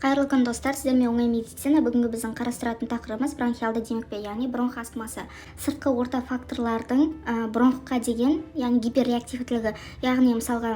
Қайырлы күн достар, сіздермен оңай медицина. Бүгінгі біздің қарастыратын тақырыбымыз бронхиалды демікпе, яғни бронх астмасы. Сыртқы орта факторлардың бронхқа деген, яғни гиперреактивтілігі, яғни мысалға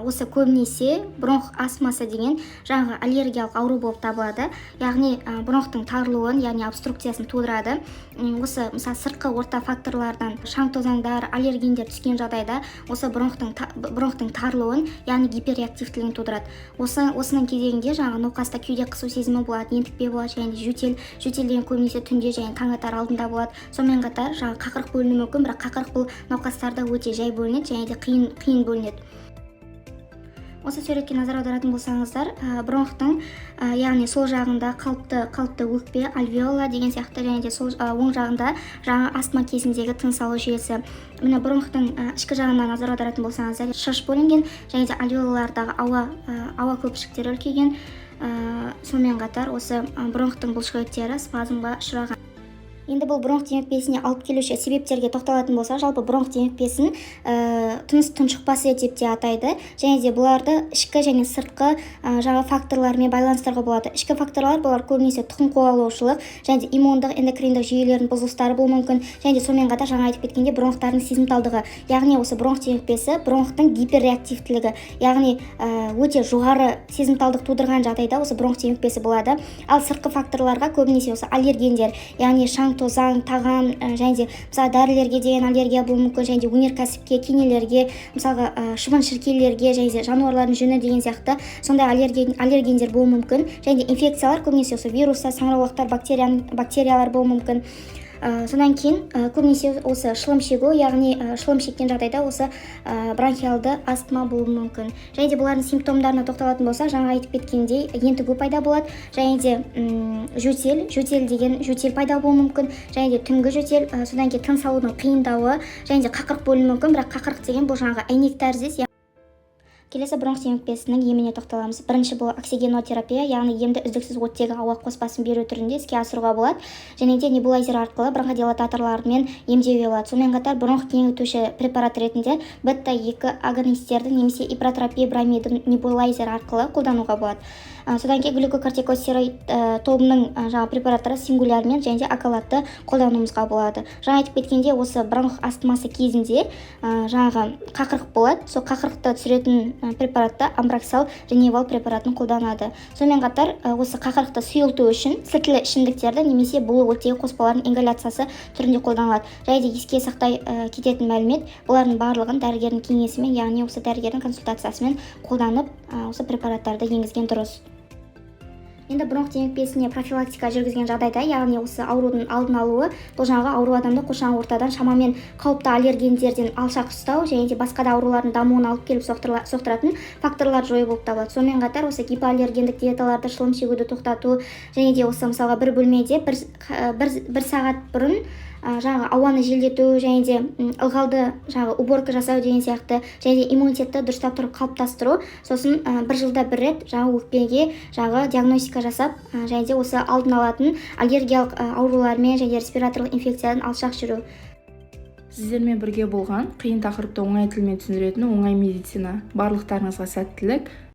осы көбінесе бронх астмасы деген жаңағы аллергиялық ауру болып табылады. Яғни бронхтың тарылуын, яғни обструкциясын тудырады. Осы мысалы сыртқы орта факторлардан шаң тозаңдар, аллергендер түскен жағдайда осы бронхтың тарылуын, яғни гиперреактивтілігін тудырады. Осының кезегінде жаңағы науқаста кеуде қысу сезімі болады, ентікпе болады, және жөтел деген көбінесе түнде және таң атар алдында болады. Сонымен қатар жаңағы қақырық бөлінуі мүмкін, бірақ қақырық бұл науқастарда өте жай бөлінеді, және де қиын бөлінеді. Осы суретке назар аударатын болсаңыздар, бронхтың яғни сол жағында қалыпты өкпе, альвеола деген сияқты, және де сол оң жағында жаңа астма кезіндегі тыныс алу жүйесі. Міне бронхтың ішкі жағына назар аударатын болсаңыздар, шыш бөлінген, және де альвеолалардағы ауа көпіршіктері үлкейген. Сонымен қатар осы бронхтың бұлшықеттері спазмға ұшыраған. Енді бұл бронх демікпесіне алып келуші себептерге тоқталатын болса, жалпы бронх демікпесін тыныс тұншықпасы деп те атайды, және де бұларды ішкі және сыртқы жаңа факторлармен байланыстыруға болады. Ішкі факторлар бұлар көбінесе тұқым қуалаушылық, және де иммундық, эндокриндік жүйелердің бұзылыстары болуы мүмкін, және де сонымен қатар жаңа айтып кеткенде бронхтардың сезімталдығы, яғни осы бронх демікпесі бронхтың гиперреактивтілігі, яғни өте жоғары сезімталдық тудырған жағдайда осы бронх демікпесі болады. Ал сыртқы факторларға көбінесе осы аллергендер, яғни шаң тозаң, тағам, және де мысалы дәрілерге деген аллергия болуы мүмкін, және де өнеркәсіпке, кенелерге, мысалға шыбын-шіркейлерге, және де жануарлардың жүні деген сияқты сондай аллергендер болуы мүмкін, және де инфекциялар көбінесе осы вирустар, саңырауқұлақтар, бактериялар болуы мүмкін. Содан кейін көбінесе осы шылым шегу, яғни шылым шеккен жағдайда осы бронхиалды астма болуы мүмкін. Және де бұлардың симптомдарына тоқталатын болса, жаңа айтып кеткендей ентігу пайда болады, және де жөтел пайда болуы мүмкін, және де түнгі жөтел, содан кейін тыныс алудың қиындауы, және де қақырық бөлінуі мүмкін, бірақ қақырық деген бұл жаңағы әйнек тәріздес. Келесі бронх демікпесінің еміне тоқталамыз. Бірінші бұл оксигенотерапия, яғни емді үздіксіз оттегі ауа қоспасын беру түрінде іске асыруға болады, және де небулайзер арқылы бронходилататорлармен емдеуге болады. Сонымен қатар бронх кеңейтуші препарат ретінде бета-2 агонистерді немесе иппротерапия бромидін небулайзер арқылы қолдануға болады. Содан кейін глюкокортикостероид тобының препараттары сингулярмен және де акалатты қолдануымызға болады. Жаңа айтып кеткенде осы бронх астмасы кезінде жаңағы қақырық болады. Сол қақырықты түсіретін препаратта амброксал реневал препаратын қолданады. Сонымен қатар осы қақырықты сұйылту үшін сілтілі ішімдіктерді немесе булы оттегі қоспалардың ингаляциясы түрінде қолданылады. Және де еске сақтай кететін мәлімет, бұлардың барлығын дәрігердің кеңесімен, яғни осы дәрігердің консультациясымен қолданып осы препараттарды енгізген дұрыс. Енді бронх демікпесіне профилактика жүргізген жағдайда, яғни осы аурудың алдын алуы, бұл жаңағы ауру адамды қоршаған ортадан шамамен қауіпті аллергендерден алшақ ұстау, және де басқа да аурулардың дамуына алып келіп соқтыратын факторлар жою болып табылады. Сонымен қатар осы гипоаллергендік диеталарды, шылым шегуді тоқтату, және де осы мысалға бір бөлмеде бір сағат бұрын жаңағы ауаны желдету, және де ылғалды жаңағы уборка жасау деген сияқты, және де иммунитетті дұрыстап тұрып қалыптастыру, сосын бір жылда бір рет жаңағы өкпеге жаңағы диагностика жасап, және де осы алдын алатын аллергиялық аурулармен және респираторлық инфекциядан алшақ жүру. Сіздермен бірге болған қиын тақырыпты оңай тілмен түсіндіретін оңай медицина. Барлықтарыңызға сәттілік.